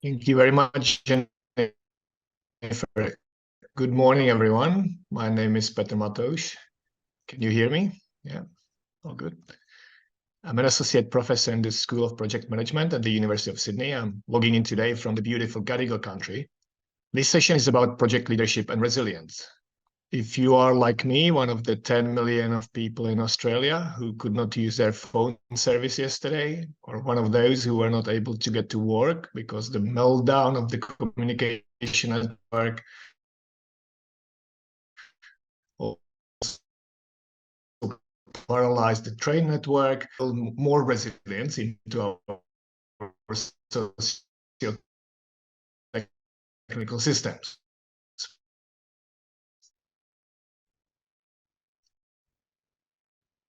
Thank you very much, Jennifer. Good morning, everyone. My name is Petr Matous. Can you hear me? Yeah, all good. I'm an associate professor in the School of Project Management at the University of Sydney. I'm logging in today from the beautiful Gadigal country. This session is about project leadership and resilience. If you are like me, one of the 10 million of people in Australia who could not use their phone service yesterday, or one of those who were not able to get to work because the meltdown of the communication at work also paralyzed the train network, build more resilience into our socio-technical systems.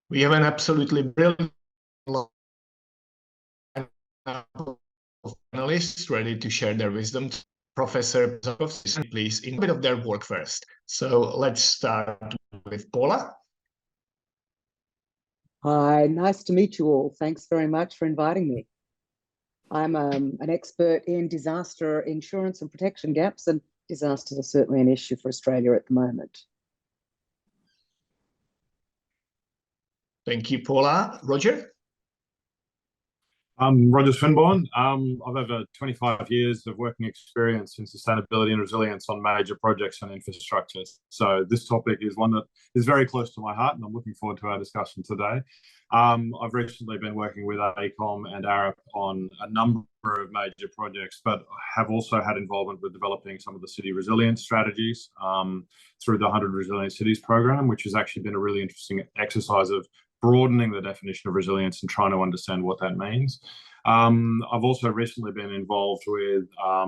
We have an absolutely brilliant lineup of panelists ready to share their wisdom. Professor Jarzabkowski, please, in a bit of their work first. So let's start with Paula. Hi, nice to meet you all. Thanks very much for inviting me. I'm an expert in disaster insurance and protection gaps, and disasters are certainly an issue for Australia at the moment. Thank you, Paula. Roger? I'm Roger Swinbourne. I've over 25 years of working experience in sustainability and resilience on major projects and infrastructure. So this topic is one that is very close to my heart, and I'm looking forward to our discussion today. I've recently been working with AECOM and ARAP on a number of major projects, but have also had involvement with developing some of the city resilience strategies through the 100 Resilient Cities program, which has actually been a really interesting exercise of broadening the definition of resilience and trying to understand what that means. I've also recently been involved with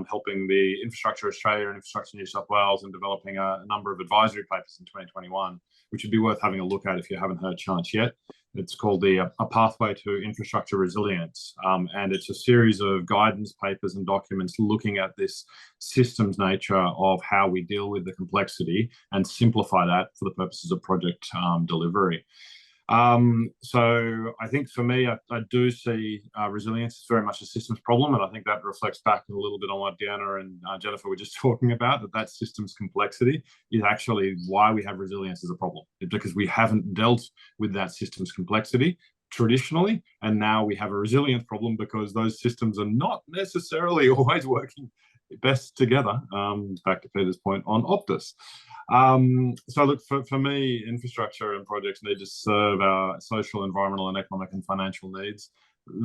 helping the Infrastructure Australia and Infrastructure New South Wales in developing a number of advisory papers in 2021, which would be worth having a look at if you haven't had a chance yet. It's called A Pathway to Infrastructure Resilience, and it's a series of guidance papers and documents looking at this systems nature of how we deal with the complexity and simplify that for the purposes of project delivery. So I think for me, I do see resilience as very much a systems problem, and I think that reflects back a little bit on what Deanna and Jennifer were just talking about, that systems complexity is actually why we have resilience as a problem, because we haven't dealt with that systems complexity traditionally, and now we have a resilience problem because those systems are not necessarily always working best together, back to Peter's point on Optus. So look, for me, infrastructure and projects need to serve our social, environmental, and economic and financial needs.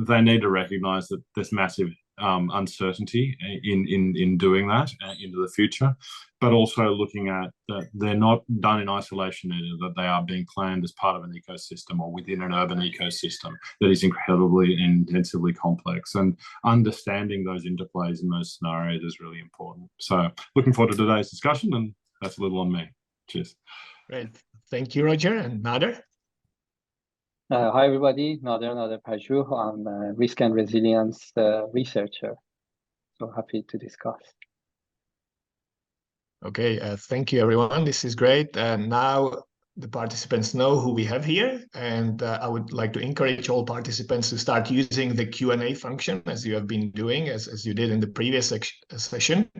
They need to recognise that there's massive uncertainty in doing that into the future, but also looking at that they're not done in isolation, that they are being planned as part of an ecosystem or within an urban ecosystem that is incredibly and intensively complex, and understanding those interplays in those scenarios is really important. So looking forward to today's discussion, and that's a little on me. Cheers. Great. Thank you, Roger. And Nader? Hi, everybody. Naderpajouh. I'm a risk and resilience researcher. So happy to discuss. Okay, thank you, everyone. This is great. Now the participants know who we have here, and I would like to encourage all participants to start using the Q&A function as you have been doing, as you did in the previous session.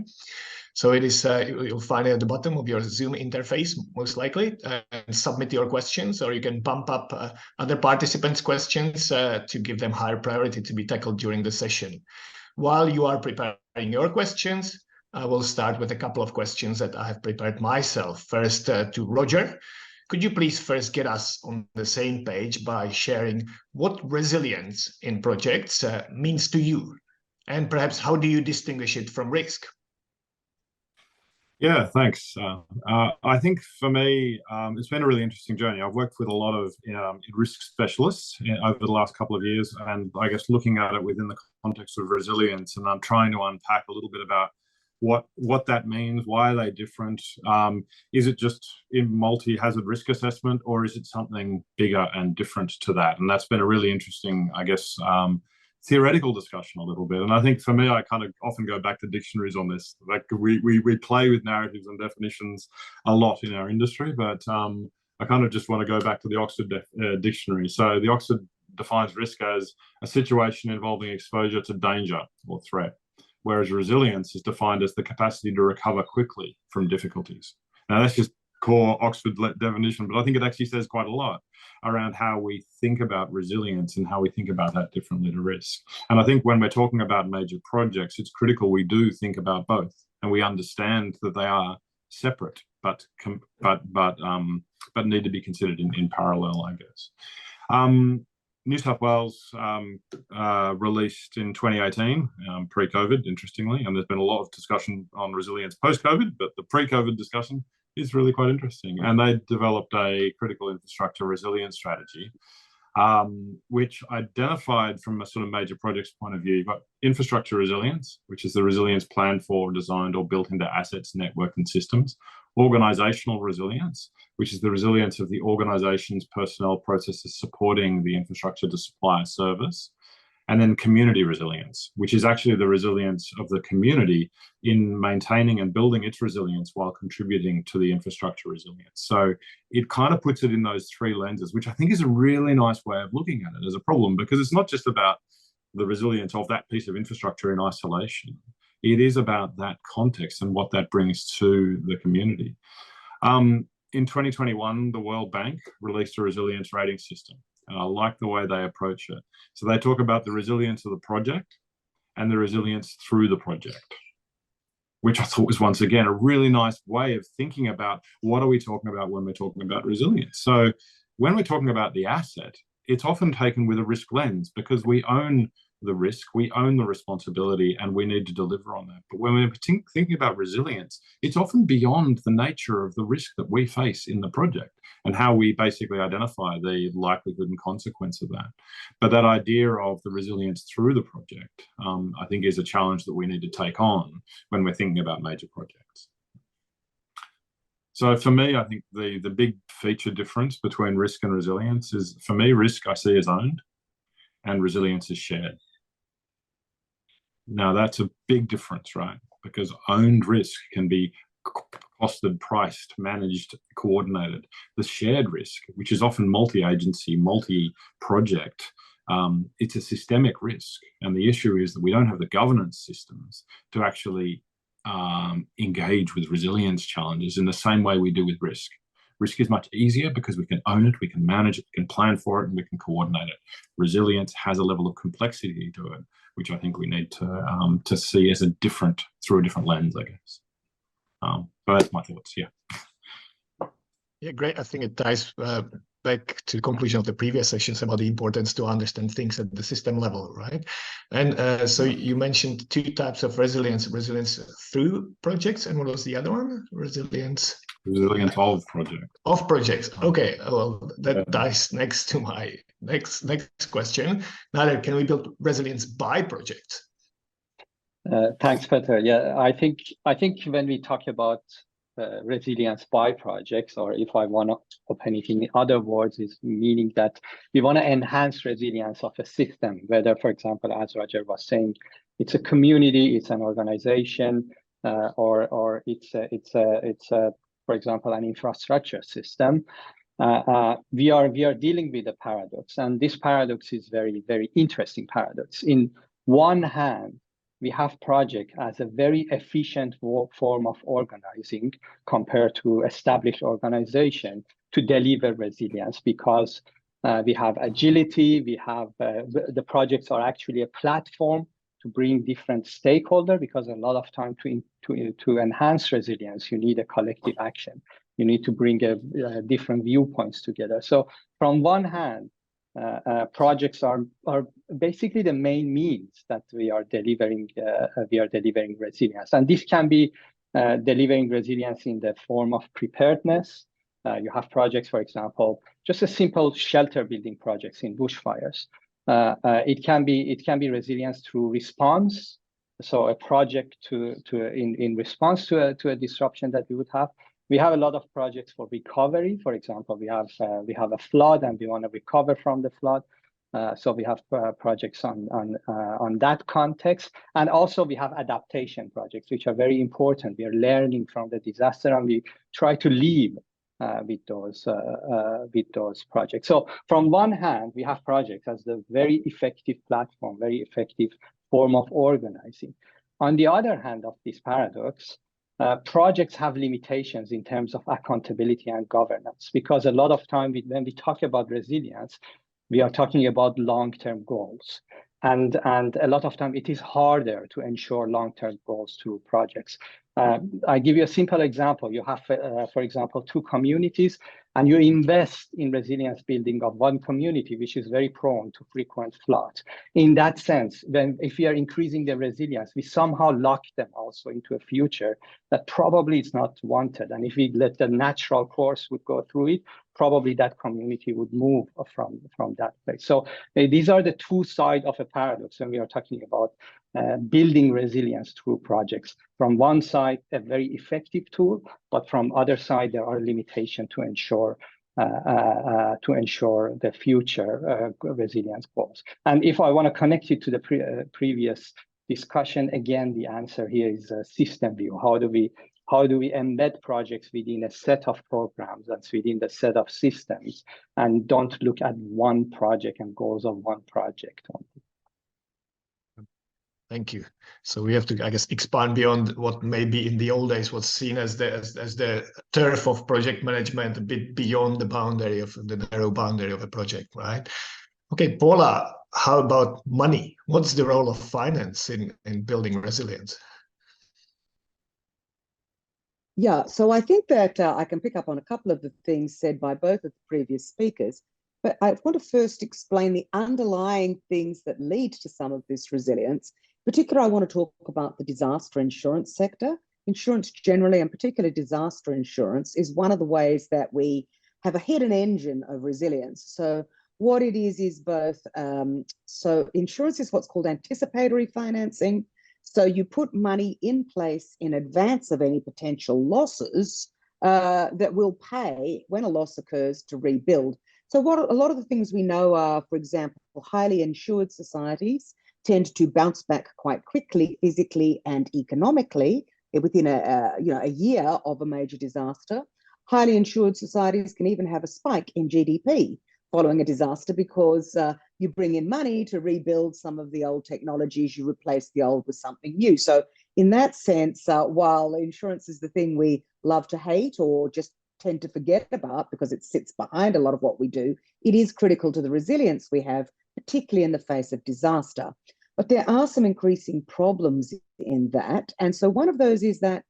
So it is, you'll find it at the bottom of your Zoom interface, most likely, and submit your questions, or you can bump up other participants' questions to give them higher priority to be tackled during the session. While you are preparing your questions, I will start with a couple of questions that I have prepared myself. First, to Roger. Could you please first get us on the same page by sharing what resilience in projects means to you? And perhaps how do you distinguish it from risk? Yeah, thanks. I think for me, it's been a really interesting journey. I've worked with a lot of risk specialists over the last couple of years, and I guess looking at it within the context of resilience, and I'm trying to unpack a little bit about what that means, why are they different? Is it just in multi-hazard risk assessment, or is it something bigger and different to that? And that's been a really interesting, I guess, theoretical discussion a little bit. And I think for me, I kind of often go back to dictionaries on this. Like we play with narratives and definitions a lot in our industry, but I kind of just want to go back to the Oxford dictionary. So the Oxford defines risk as a situation involving exposure to danger or threat. whereas resilience is defined as the capacity to recover quickly from difficulties. Now, that's just core Oxford definition, but I think it actually says quite a lot around how we think about resilience and how we think about that differently to risk. And I think when we're talking about major projects, it's critical we do think about both, and we understand that they are separate, but need to be considered in parallel, I guess. New South Wales released in 2018, pre-COVID, interestingly, and there's been a lot of discussion on resilience post-COVID, but the pre-COVID discussion is really quite interesting. And they developed a critical infrastructure resilience strategy, which identified from a sort of major projects point of view, you've got infrastructure resilience, which is the resilience planned for, designed, or built into assets, network, and systems. Organizational resilience, which is the resilience of the organizations, personnel, processes supporting the infrastructure to supply a service. And then community resilience, which is actually the resilience of the community in maintaining and building its resilience while contributing to the infrastructure resilience. So it kind of puts it in those three lenses, which I think is a really nice way of looking at it as a problem, because it's not just about the resilience of that piece of infrastructure in isolation. It is about that context and what that brings to the community. In 2021, the World Bank released a resilience rating system. And I like the way they approach it. So they talk about the resilience of the project and the resilience through the project, which I thought was, once again, a really nice way of thinking about what are we talking about when we're talking about resilience. So when we're talking about the asset, it's often taken with a risk lens because we own the risk, we own the responsibility, and we need to deliver on that. But when we're thinking about resilience, it's often beyond the nature of the risk that we face in the project and how we basically identify the likelihood and consequence of that. But that idea of the resilience through the project, I think, is a challenge that we need to take on when we're thinking about major projects. So for me, I think the big feature difference between risk and resilience is, for me, risk I see as owned and resilience is shared. Now, that's a big difference, right? Because owned risk can be costed, priced, managed, coordinated. The shared risk, which is often multi-agency, multi-project, it's a systemic risk. And the issue is that we don't have the governance systems to actually engage with resilience challenges in the same way we do with risk. Risk is much easier because we can own it, we can manage it, we can plan for it, and we can coordinate it. Resilience has a level of complexity to it, which I think we need to see as through a different lens, I guess. But that's my thoughts, yeah. Yeah, great. I think it ties back to the conclusion of the previous sessions about the importance to understand things at the system level, right? And so you mentioned two types of resilience through projects, and what was the other one? Resilience of projects. Of projects. Okay, well, that ties next to my next question. Nader, can we build resilience by projects? Thanks, Petr. Yeah, I think when we talk about resilience by projects, or if I want to open it in other words, is meaning that we want to enhance resilience of a system, whether, for example, as Roger was saying, it's a community, it's an organization, or it's a for example, an infrastructure system. We are dealing with a paradox, and this paradox is very, very interesting paradox. In one hand, we have project as a very efficient form of organizing compared to established organization to deliver resilience, because we have agility, we have the projects are actually a platform to bring different stakeholders, because a lot of time to enhance resilience, you need a collective action. You need to bring different viewpoints together. So from one hand, projects are basically the main means that we are delivering resilience, and this can be delivering resilience in the form of preparedness. You have projects, for example, just a simple shelter building projects in bushfires. It can be resilience through response. So a project in response to a disruption that we would have. We have a lot of projects for recovery. For example, we have a flood and we want to recover from the flood. So we have projects on that context, and also we have adaptation projects, which are very important. We are learning from the disaster, and we try to live with those projects. So from one hand, we have projects as the very effective platform, very effective form of organizing. On the other hand of this paradox, projects have limitations in terms of accountability and governance, because a lot of time when we talk about resilience, we are talking about long-term goals. And a lot of time it is harder to ensure long-term goals through projects. I give you a simple example. You have, for example, two communities, and you invest in resilience building of one community, which is very prone to frequent floods. In that sense, if we are increasing the resilience, we somehow lock them also into a future that probably is not wanted. And if we let the natural course would go through it, probably that community would move from that place. So these are the two sides of a paradox when we are talking about building resilience through projects. From one side, a very effective tool, but from other side, there are limitations to ensure the future resilience goals. And if I want to connect it to the previous discussion, again, the answer here is a system view. How do we embed projects within a set of programs that's within the set of systems, and don't look at one project and goals of one project only. Thank you. So we have to, I guess, expand beyond what maybe in the old days was seen as the turf of project management, a bit beyond the boundary of the narrow boundary of a project, right? Okay, Paula, how about money? What's the role of finance in building resilience? Yeah, so I think that I can pick up on a couple of the things said by both of the previous speakers, but I want to first explain the underlying things that lead to some of this resilience. In particular, I want to talk about the disaster insurance sector. Insurance generally, and particularly disaster insurance, is one of the ways that we have a hidden engine of resilience. So what it is both, so insurance is what's called anticipatory financing. So you put money in place in advance of any potential losses that will pay when a loss occurs to rebuild. So what a lot of the things we know are, for example, highly insured societies tend to bounce back quite quickly, physically and economically, within a year of a major disaster. Highly insured societies can even have a spike in GDP following a disaster because you bring in money to rebuild some of the old technologies, you replace the old with something new. So in that sense, while insurance is the thing we love to hate or just tend to forget about because it sits behind a lot of what we do, it is critical to the resilience we have, particularly in the face of disaster. But there are some increasing problems in that. And so one of those is that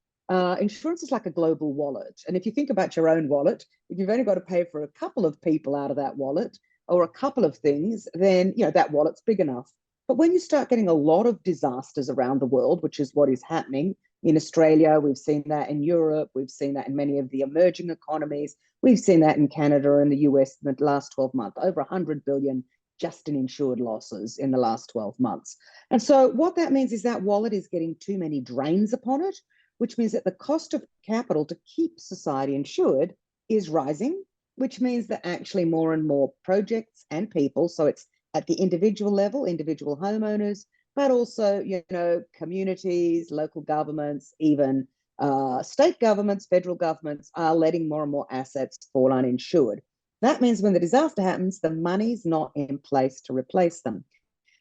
insurance is like a global wallet. And if you think about your own wallet, if you've only got to pay for a couple of people out of that wallet or a couple of things, then that wallet's big enough. But when you start getting a lot of disasters around the world, which is what is happening in Australia, we've seen that in Europe, we've seen that in many of the emerging economies, we've seen that in Canada and the US in the last 12 months, over 100 billion just in insured losses in the last 12 months. And so what that means is that wallet is getting too many drains upon it, which means that the cost of capital to keep society insured is rising, which means that actually more and more projects and people, so it's at the individual level, individual homeowners, but also, communities, local governments, even state governments, federal governments are letting more and more assets fall uninsured. That means when the disaster happens, the money's not in place to replace them.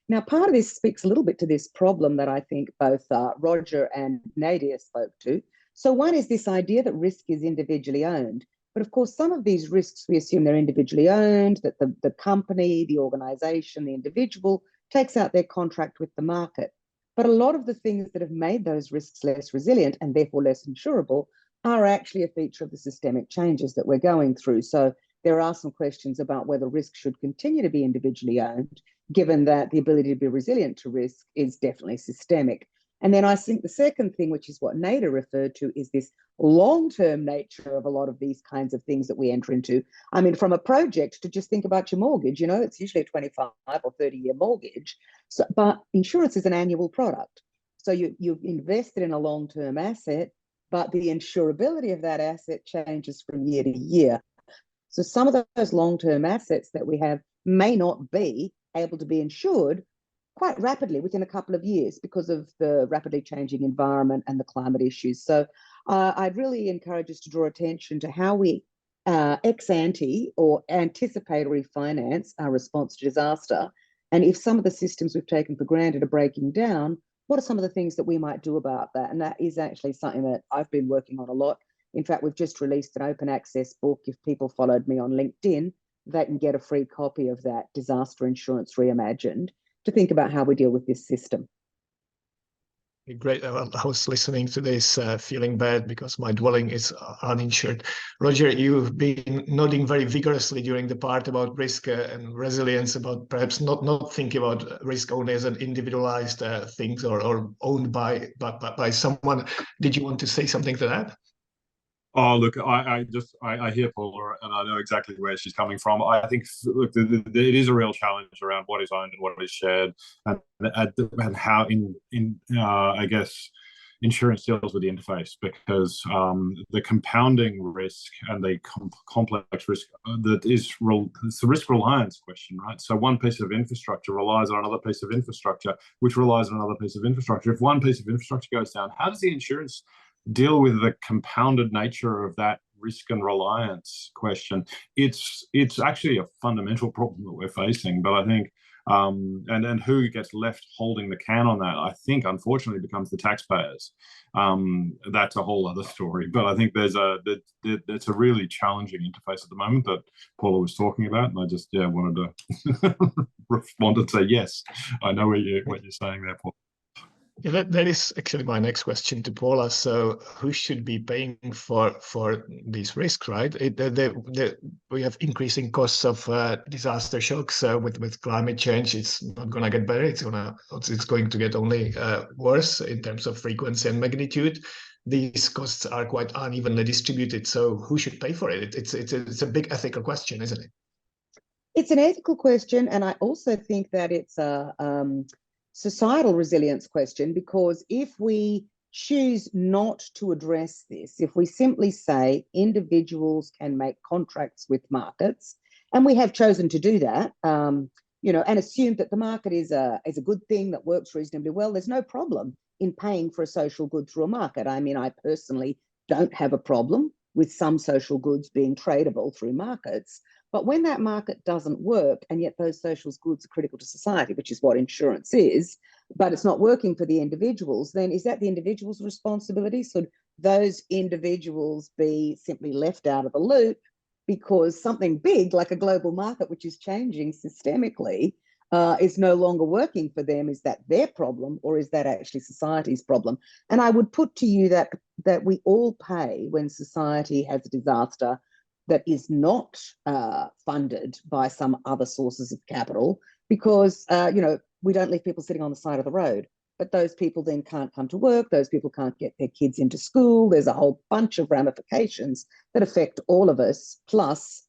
Now, part of this speaks a little bit to this problem that I think both Roger and Nader spoke to. So one is this idea that risk is individually owned. But of course, some of these risks, we assume they're individually owned, that the company, the organization, the individual takes out their contract with the market. But a lot of the things that have made those risks less resilient and therefore less insurable are actually a feature of the systemic changes that we're going through. So there are some questions about whether risk should continue to be individually owned, given that the ability to be resilient to risk is definitely systemic. And then I think the second thing, which is what Nader referred to, is this long-term nature of a lot of these kinds of things that we enter into. I mean, from a project to just think about your mortgage, it's usually a 25 or 30-year mortgage. So, but insurance is an annual product. So you've invested in a long-term asset, but the insurability of that asset changes from year to year. So some of those long-term assets that we have may not be able to be insured quite rapidly within a couple of years because of the rapidly changing environment and the climate issues. So I'd really encourage us to draw attention to how we ex ante or anticipatory finance our response to disaster. And if some of the systems we've taken for granted are breaking down, what are some of the things that we might do about that? And that is actually something that I've been working on a lot. In fact, we've just released an open access book. If people followed me on LinkedIn, they can get a free copy of that, Disaster Insurance Reimagined, to think about how we deal with this system. Great. I was listening to this feeling bad because my dwelling is uninsured. Roger, you've been nodding very vigorously during the part about risk and resilience, about perhaps not thinking about risk only as an individualized things or owned by someone. Did you want to say something to that? Oh, look, I hear Paula, and I know exactly where she's coming from. I think, look, it is a real challenge around what is owned and what is shared, and how I guess insurance deals with the interface, because the compounding risk and the complex risk it's the risk reliance question, right? So one piece of infrastructure relies on another piece of infrastructure, which relies on another piece of infrastructure. If one piece of infrastructure goes down, how does the insurance deal with the compounded nature of that risk and reliance question? It's actually a fundamental problem that we're facing, but I think and who gets left holding the can on that, I think, unfortunately becomes the taxpayers. That's a whole other story, but I think it's a really challenging interface at the moment that Paula was talking about, and I just wanted to respond and say yes, I know what you're saying there, Paula. Yeah, that is actually my next question to Paula. So, who should be paying for these risks, right? We have increasing costs of disaster shocks with climate change. It's not going to get better. It's going to get only worse in terms of frequency and magnitude. These costs are quite unevenly distributed. So, who should pay for it? It's a big ethical question, isn't it? It's an ethical question, and I also think that it's a societal resilience question, because if we choose not to address this, if we simply say individuals can make contracts with markets, and we have chosen to do that, and assume that the market is a good thing that works reasonably well, there's no problem in paying for a social good through a market. I mean, I personally don't have a problem with some social goods being tradable through markets. But when that market doesn't work, and yet those social goods are critical to society, which is what insurance is, but it's not working for the individuals, then is that the individual's responsibility? Should those individuals be simply left out of the loop because something big like a global market, which is changing systemically, is no longer working for them? Is that their problem, or is that actually society's problem? And I would put to you that we all pay when society has a disaster that is not funded by some other sources of capital, because we don't leave people sitting on the side of the road, but those people then can't come to work, those people can't get their kids into school. There's a whole bunch of ramifications that affect all of us. Plus,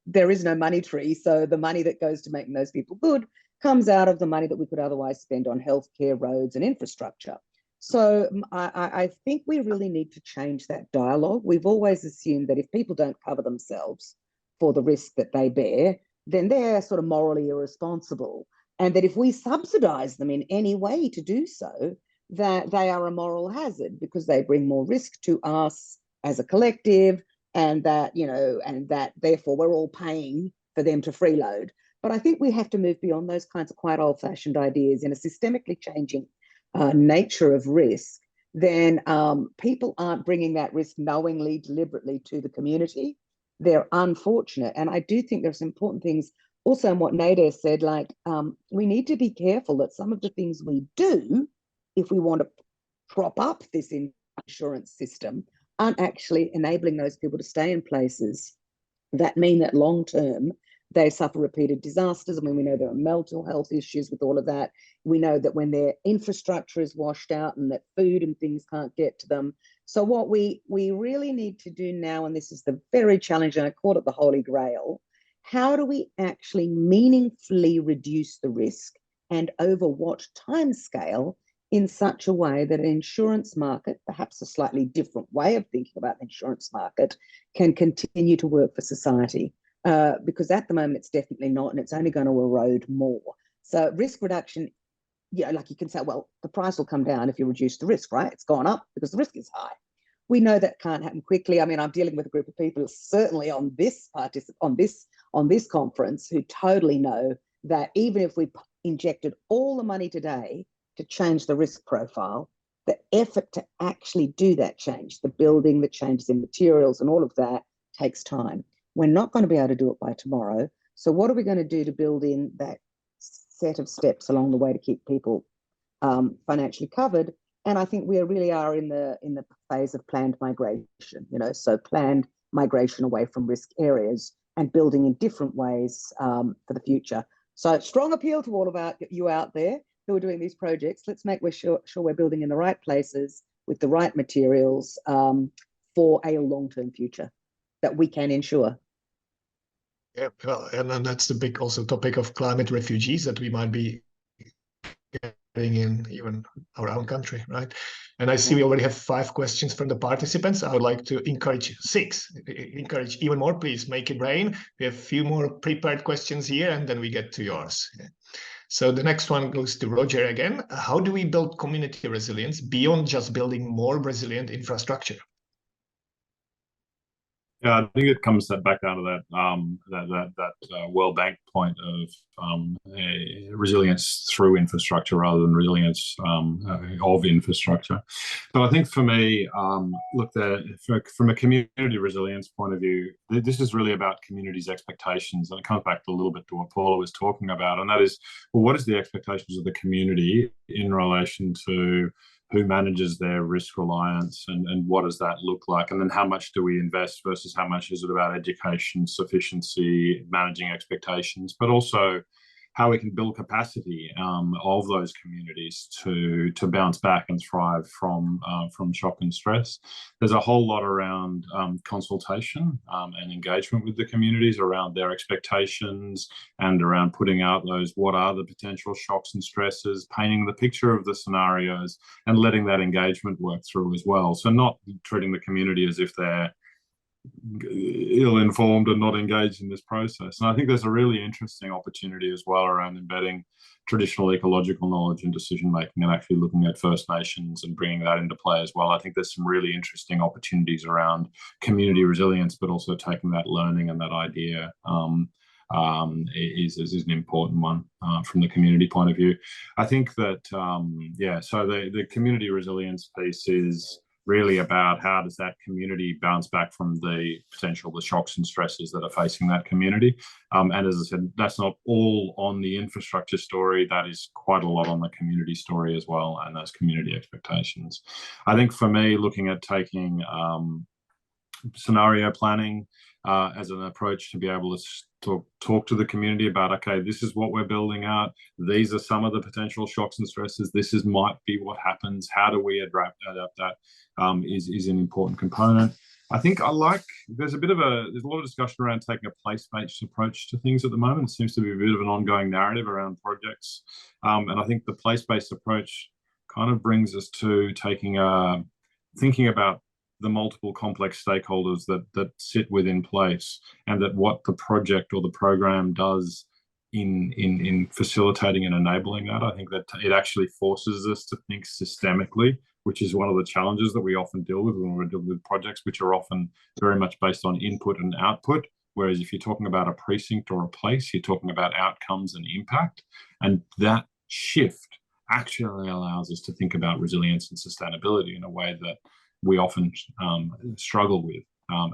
there is no money tree, so the money that goes to making those people good comes out of the money that we could otherwise spend on healthcare, roads, and infrastructure. So I think we really need to change that dialogue. We've always assumed that if people don't cover themselves for the risk that they bear, then they're sort of morally irresponsible. And that if we subsidize them in any way to do so, that they are a moral hazard because they bring more risk to us as a collective, and that, and that therefore we're all paying for them to freeload. But I think we have to move beyond those kinds of quite old-fashioned ideas. In a systemically changing nature of risk, then people aren't bringing that risk knowingly, deliberately to the community. They're unfortunate. And I do think there's important things also in what Nader said, like we need to be careful that some of the things we do, if we want to prop up this insurance system, aren't actually enabling those people to stay in places that mean that long term they suffer repeated disasters. I mean, we know there are mental health issues with all of that. We know that when their infrastructure is washed out and that food and things can't get to them. So what we really need to do now, and this is the very challenging, I call it the Holy Grail, how do we actually meaningfully reduce the risk, and over what time scale, in such a way that an insurance market, perhaps a slightly different way of thinking about the insurance market, can continue to work for society? Because at the moment it's definitely not, and it's only going to erode more. So risk reduction, like you can say, well, the price will come down if you reduce the risk, right? It's gone up because the risk is high. We know that can't happen quickly. I mean, I'm dealing with a group of people, certainly on this conference, who totally know that even if we injected all the money today to change the risk profile, the effort to actually do that change, the building, the changes in materials and all of that takes time. We're not going to be able to do it by tomorrow. So what are we going to do to build in that set of steps along the way to keep people financially covered? And I think we really are in the phase of planned migration, so planned migration away from risk areas and building in different ways for the future. So strong appeal to all of you out there who are doing these projects. Let's make sure we're building in the right places with the right materials for a long-term future that we can ensure. Yeah, well, and then that's the big also topic of climate refugees that we might be getting in even our own country, right? And I see we already have 5 questions from the participants. I would like to encourage 6. Encourage even more, please make it rain. We have a few more prepared questions here, and then we get to yours. Yeah. So the next one goes to Roger again. How do we build community resilience beyond just building more resilient infrastructure? Yeah, I think it comes back down to that World Bank point of resilience through infrastructure rather than resilience of infrastructure. So I think for me, look, from a community resilience point of view, this is really about communities' expectations, and it comes back a little bit to what Paula was talking about, and that is, well, what is the expectations of the community in relation to who manages their risk reliance, and what does that look like? And then how much do we invest versus how much is it about education, sufficiency, managing expectations, but also how we can build capacity of those communities to bounce back and thrive from shock and stress. There's a whole lot around consultation and engagement with the communities around their expectations and around putting out those, what are the potential shocks and stresses, painting the picture of the scenarios and letting that engagement work through as well. So not treating the community as if they're ill-informed and not engaged in this process. And I think there's a really interesting opportunity as well around embedding traditional ecological knowledge in decision-making and actually looking at First Nations and bringing that into play as well. I think there's some really interesting opportunities around community resilience, but also taking that learning and that idea is an important one from the community point of view. I think that, so the community resilience piece is really about how does that community bounce back from the shocks and stresses that are facing that community. And as I said, that's not all on the infrastructure story. That is quite a lot on the community story as well, and those community expectations. I think for me, looking at taking scenario planning as an approach to be able to talk to the community about, okay, this is what we're building out. These are some of the potential shocks and stresses. This might be what happens. How do we adapt that is an important component. I think there's a lot of discussion around taking a place-based approach to things at the moment. It seems to be a bit of an ongoing narrative around projects. And I think the place-based approach kind of brings us to thinking about the multiple complex stakeholders that sit within place, and that what the project or the program does in facilitating and enabling that. I think that it actually forces us to think systemically, which is one of the challenges that we often deal with when we're dealing with projects, which are often very much based on input and output. Whereas if you're talking about a precinct or a place, you're talking about outcomes and impact. And that shift actually allows us to think about resilience and sustainability in a way that we often struggle with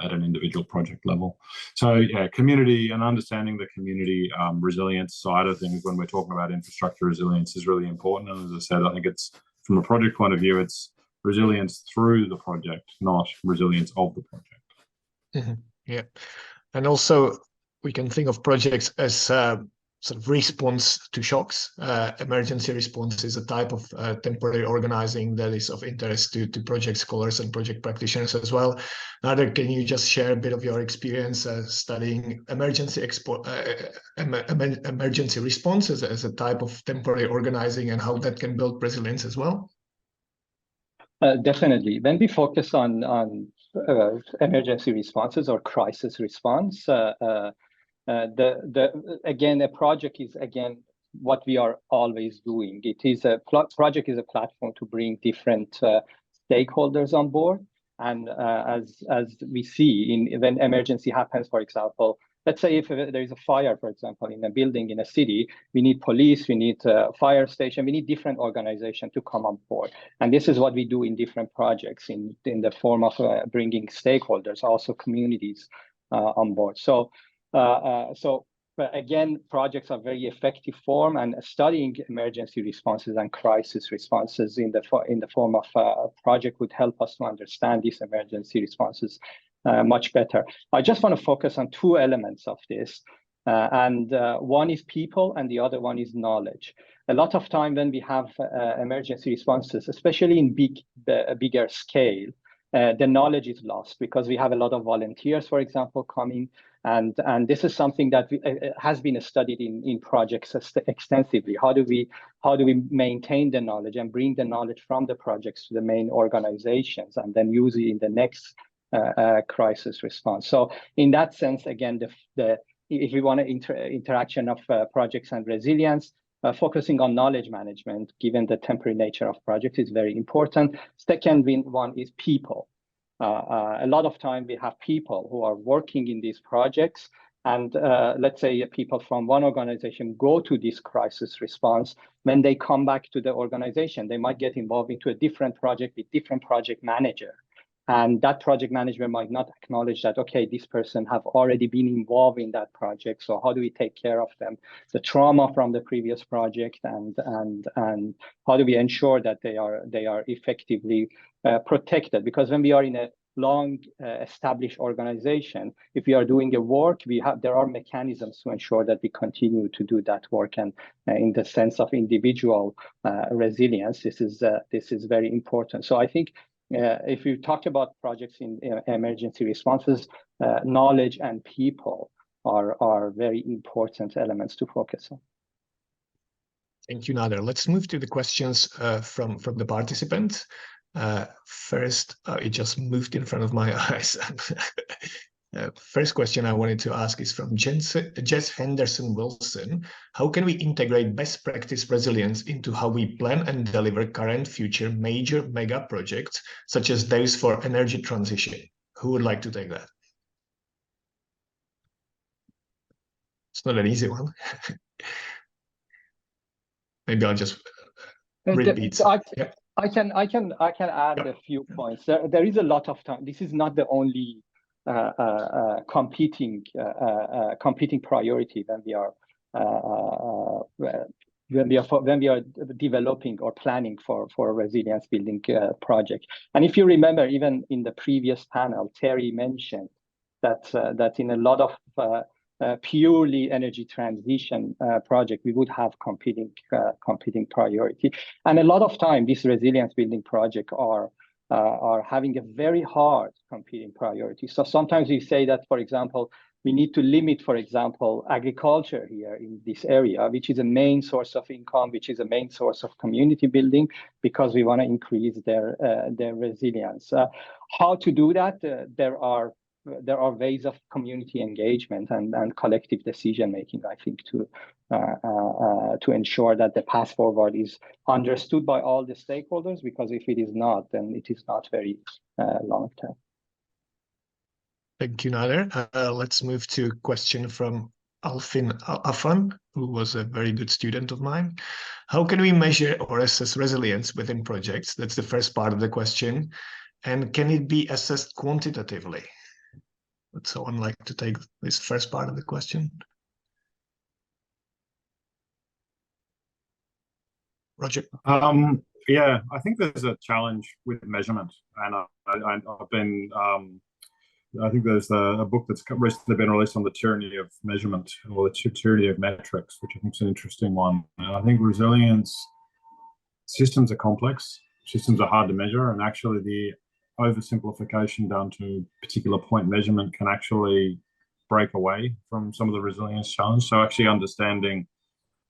at an individual project level. So yeah, community and understanding the community resilience side of things when we're talking about infrastructure resilience is really important. And as I said, I think it's, from a project point of view, it's resilience through the project, not resilience of the project. Mm-hmm. Yeah. And also we can think of projects as sort of response to shocks. Emergency response is a type of temporary organizing that is of interest to project scholars and project practitioners as well. Nader, can you just share a bit of your experience studying emergency response as a type of temporary organizing and how that can build resilience as well? Definitely. When we focus on emergency responses or crisis response, again, a project is what we are always doing. It is project is a platform to bring different stakeholders on board, and as we see when emergency happens, for example, let's say if there is a fire, for example, in a building in a city, we need police, we need a fire station, we need different organizations to come on board. And this is what we do in different projects in the form of bringing stakeholders, also communities on board. So, but again, projects are very effective form, and studying emergency responses and crisis responses in the form of a project would help us to understand these emergency responses much better. I just want to focus on two elements of this, and one is people, and the other one is knowledge. A lot of time when we have emergency responses, especially in bigger scale, the knowledge is lost because we have a lot of volunteers, for example, coming. And this is something that has been studied in projects extensively. How do we maintain the knowledge and bring the knowledge from the projects to the main organizations and then use it in the next crisis response? So in that sense, again, if we want to interaction of projects and resilience, focusing on knowledge management, given the temporary nature of projects, is very important. Second one is people. A lot of time we have people who are working in these projects, and let's say people from one organization go to this crisis response. When they come back to the organization, they might get involved into a different project with different project manager. And that project manager might not acknowledge that, okay, this person have already been involved in that project. So how do we take care of them? The trauma from the previous project, and how do we ensure that they are effectively protected? Because when we are in a long established organization, if we are doing a work, there are mechanisms to ensure that we continue to do that work. And in the sense of individual resilience, this is very important. So I think if you talk about projects in emergency responses, knowledge and people are very important elements to focus on. Thank you, Nader. Let's move to the questions from the participants. First, it just moved in front of my eyes. First question I wanted to ask is from Jess Henderson-Wilson. How can we integrate best practice resilience into how we plan and deliver current, future major mega projects, such as those for energy transition? Who would like to take that? It's not an easy one. Maybe I'll just repeat. I can add a few points. There is a lot of time. This is not the only competing priority when we are developing or planning for a resilience building project. And if you remember, even in the previous panel, Terry mentioned that in a lot of purely energy transition project, we would have competing priority. And a lot of time, these resilience building projects are having a very hard competing priority. So sometimes we say that, for example, we need to limit, for example, agriculture here in this area, which is a main source of income, which is a main source of community building, because we want to increase their resilience. How to do that? There are ways of community engagement and collective decision making, I think, to ensure that the path forward is understood by all the stakeholders, because if it is not, then it is not very long term. Thank you, Nader. Let's move to a question from Alfin Afan, who was a very good student of mine. How can we measure or assess resilience within projects? That's the first part of the question. And can it be assessed quantitatively? Would someone like to take this first part of the question? Roger. Yeah, I think there's a challenge with measurement, and I've been. I think there's a book that's recently been released on the tyranny of measurement, or the tyranny of metrics, which I think is an interesting one. And I think resilience systems are complex, systems are hard to measure, and actually the oversimplification down to particular point measurement can actually break away from some of the resilience challenge. So actually understanding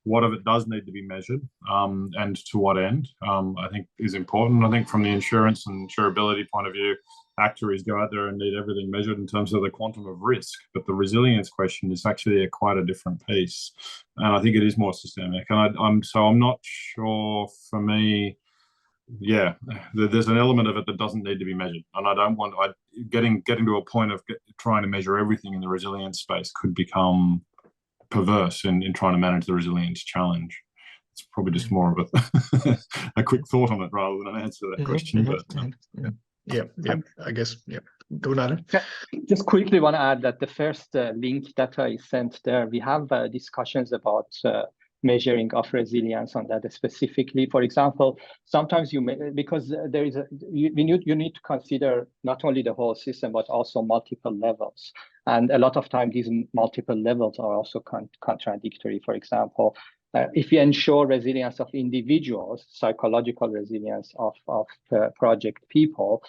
what of it does need to be measured and to what end, I think is important. I think from the insurance and insurability point of view, actuaries go out there and need everything measured in terms of the quantum of risk. But the resilience question is actually quite a different piece. And I think it is more systemic. And I'm not sure, for me, yeah, there's an element of it that doesn't need to be measured, and I don't want getting to a point of trying to measure everything in the resilience space could become perverse in trying to manage the resilience challenge. It's probably just more of a a quick thought on it rather than an answer to that question. But yeah, I guess go Nader. Just quickly want to add that the first link that I sent there, we have discussions about measuring of resilience on that specifically. For example, sometimes because there is you need to consider not only the whole system but also multiple levels, and a lot of times these multiple levels are also contradictory. For example, if you ensure resilience of individuals, psychological resilience of project people,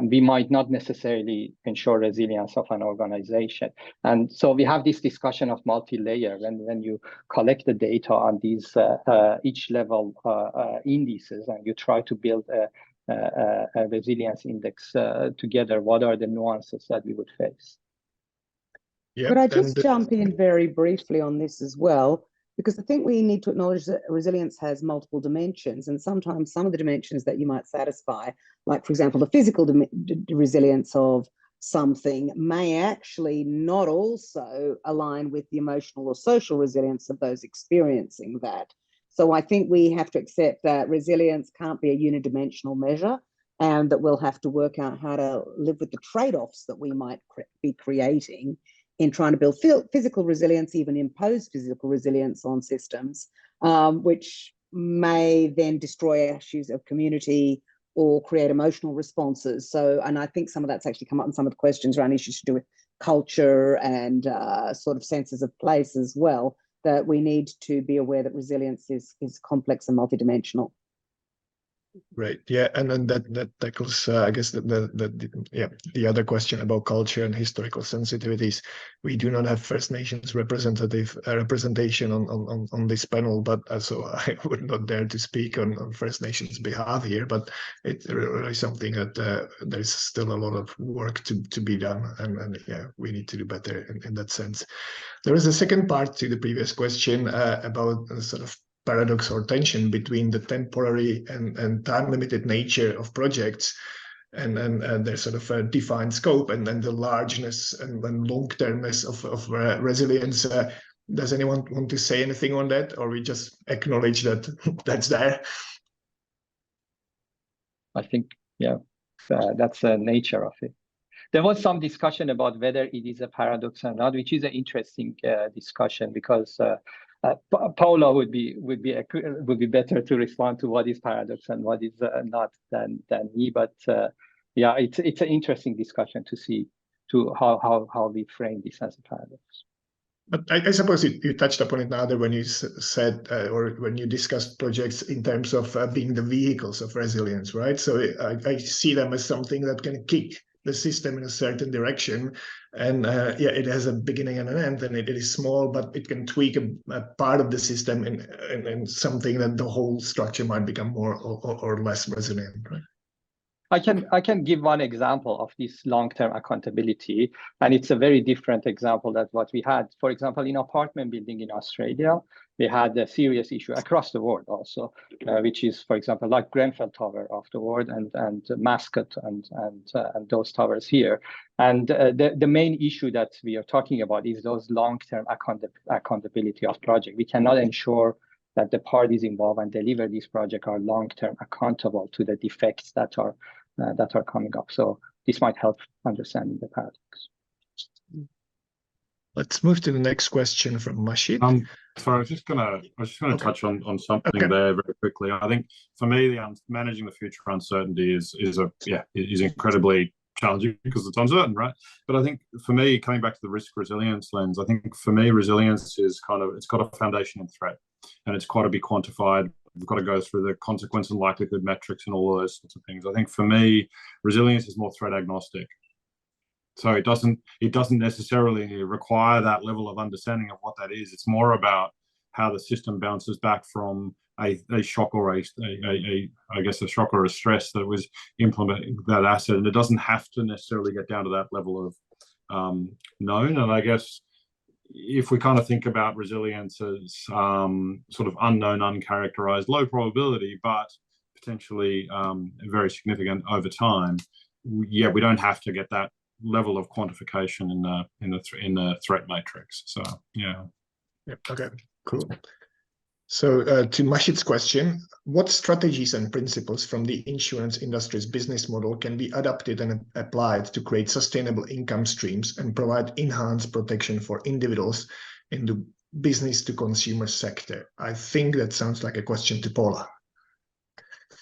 we might not necessarily ensure resilience of an organization. And so we have this discussion of multi-layer when you collect the data on these each level indices and you try to build a resilience index together, what are the nuances that we would face? Could I just jump in very briefly on this as well? Because I think we need to acknowledge that resilience has multiple dimensions, and sometimes some of the dimensions that you might satisfy, like, for example, the physical resilience of something may actually not also align with the emotional or social resilience of those experiencing that. So I think we have to accept that resilience can't be a unidimensional measure, and that we'll have to work out how to live with the trade-offs that we might be creating in trying to build physical resilience, even impose physical resilience on systems, which may then destroy issues of community or create emotional responses. So, and I think some of that's actually come up in some of the questions around issues to do with culture and sort of senses of place as well, that we need to be aware that resilience is complex and multidimensional. Right. Yeah, and then that tackles, I guess, the other question about culture and historical sensitivities. We do not have First Nations representation on this panel, but so I would not dare to speak on First Nations behalf here. But it's really something that there's still a lot of work to be done, and yeah, we need to do better in that sense. There is a second part to the previous question about sort of paradox or tension between the temporary and time-limited nature of projects and their sort of a defined scope, and then the largeness and long-termness of resilience. Does anyone want to say anything on that, or we just acknowledge that that's there? I think, yeah, that's the nature of it. There was some discussion about whether it is a paradox or not, which is an interesting discussion, because Paula would be better to respond to what is paradox and what is not than me. But yeah, it's an interesting discussion to see how we frame this as a paradox. But I suppose you touched upon it, Nader, when you said or when you discussed projects in terms of being the vehicles of resilience, right? So I see them as something that can kick the system in a certain direction, and yeah, it has a beginning and an end, and it is small, but it can tweak a part of the system and something that the whole structure might become more or less resilient, right? I can give one example of this long-term accountability, and it's a very different example than what we had. For example, in apartment building in Australia, we had a serious issue across the world also, which is, for example, like Grenfell Tower of the world and Mascot and those towers here. And the main issue that we are talking about is those long-term accountability of project. We cannot ensure that the parties involved and deliver this project are long-term accountable to the defects that are coming up. So this might help understanding the paradox. Let's move to the next question from Mashid. Sorry, I was just gonna touch on something there very quickly. I think for me, managing the future uncertainty is incredibly challenging because it's uncertain, right? But I think for me, coming back to the risk resilience lens, I think for me, resilience is it's got a foundation in threat, and it's got to be quantified. We've got to go through the consequence and likelihood metrics and all of those sorts of things. I think for me, resilience is more threat agnostic. So it doesn't necessarily require that level of understanding of what that is. It's more about how the system bounces back from a shock or a shock or a stress that was implementing that asset, and it doesn't have to necessarily get down to that level of known. And I guess if we kind of think about resilience as sort of unknown, uncharacterized, low probability, but potentially very significant over time, yeah, we don't have to get that level of quantification in the threat matrix. So yeah. Yep. Okay. Cool. So to Mashit's question, what strategies and principles from the insurance industry's business model can be adapted and applied to create sustainable income streams and provide enhanced protection for individuals in the business to consumer sector? I think that sounds like a question to Paula.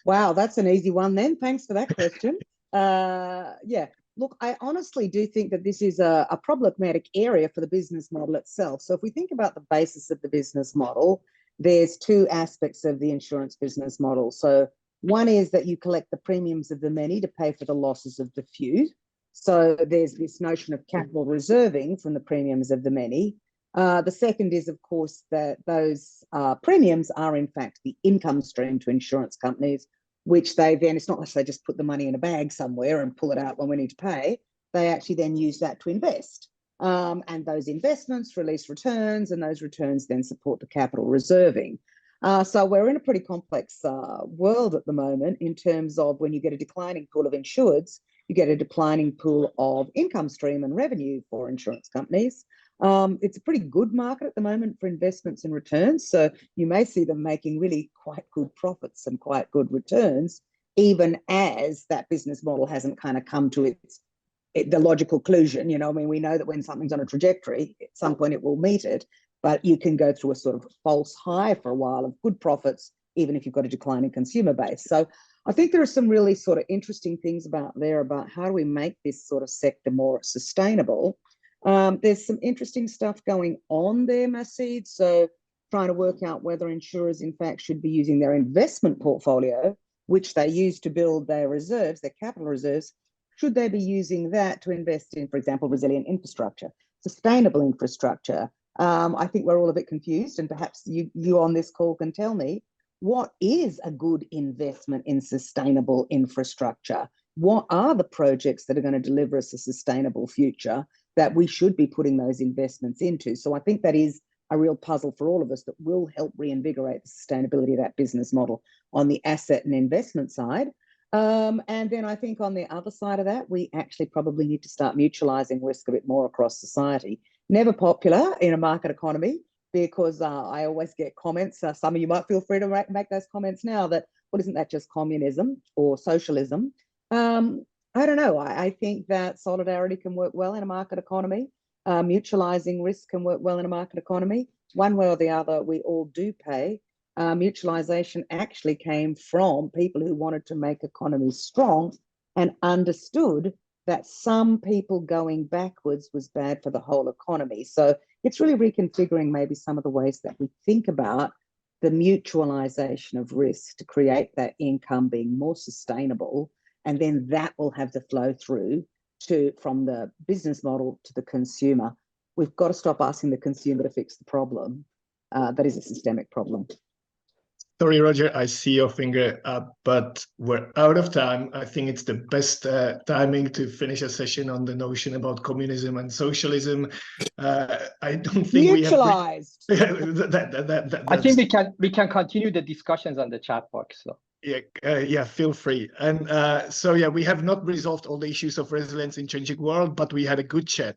Wow, that's an easy one then. Thanks for that question. Yeah, look, I honestly do think that this is a problematic area for the business model itself. So if we think about the basis of the business model, there's two aspects of the insurance business model. So one is that you collect the premiums of the many to pay for the losses of the few. So there's this notion of capital reserving from the premiums of the many. The second is, of course, that those premiums are, in fact, the income stream to insurance companies, which they then, it's not like they just put the money in a bag somewhere and pull it out when we need to pay. They actually then use that to invest. And those investments release returns, and those returns then support the capital reserving. So we're in a pretty complex world at the moment in terms of when you get a declining pool of insureds, you get a declining pool of income stream and revenue for insurance companies. It's a pretty good market at the moment for investments and returns. So you may see them making really quite good profits and quite good returns, even as that business model hasn't kind of come to the logical conclusion. You know, I mean, we know that when something's on a trajectory, at some point it will meet it, but you can go through a sort of false high for a while of good profits, even if you've got a declining consumer base. So I think there are some really sort of interesting things about how do we make this sort of sector more sustainable. There's some interesting stuff going on there, Masood. So trying to work out whether insurers, in fact, should be using their investment portfolio, which they use to build their reserves, their capital reserves, should they be using that to invest in, for example, resilient infrastructure, sustainable infrastructure? I think we're all a bit confused, and perhaps you on this call can tell me, what is a good investment in sustainable infrastructure? What are the projects that are going to deliver us a sustainable future that we should be putting those investments into? So I think that is a real puzzle for all of us that will help reinvigorate the sustainability of that business model on the asset and investment side. And then I think on the other side of that, we actually probably need to start mutualizing risk a bit more across society. Never popular in a market economy, because I always get comments. Some of you might feel free to make those comments now that, well, isn't that just communism or socialism? I don't know. I think that solidarity can work well in a market economy. Mutualizing risk can work well in a market economy. One way or the other, we all do pay. Mutualization actually came from people who wanted to make economies strong and understood that some people going backwards was bad for the whole economy. So it's really reconfiguring maybe some of the ways that we think about the mutualization of risk to create that income being more sustainable. And then that will have the flow through from the business model to the consumer. We've got to stop asking the consumer to fix the problem. That is a systemic problem. Sorry, Roger, I see your finger up, but we're out of time. I think it's the best timing to finish a session on the notion about communism and socialism. I don't think mutualized. We have... I think we can continue the discussions on the chat box. So. Yeah, feel free. And so, yeah, we have not resolved all the issues of resilience in changing world, but we had a good chat.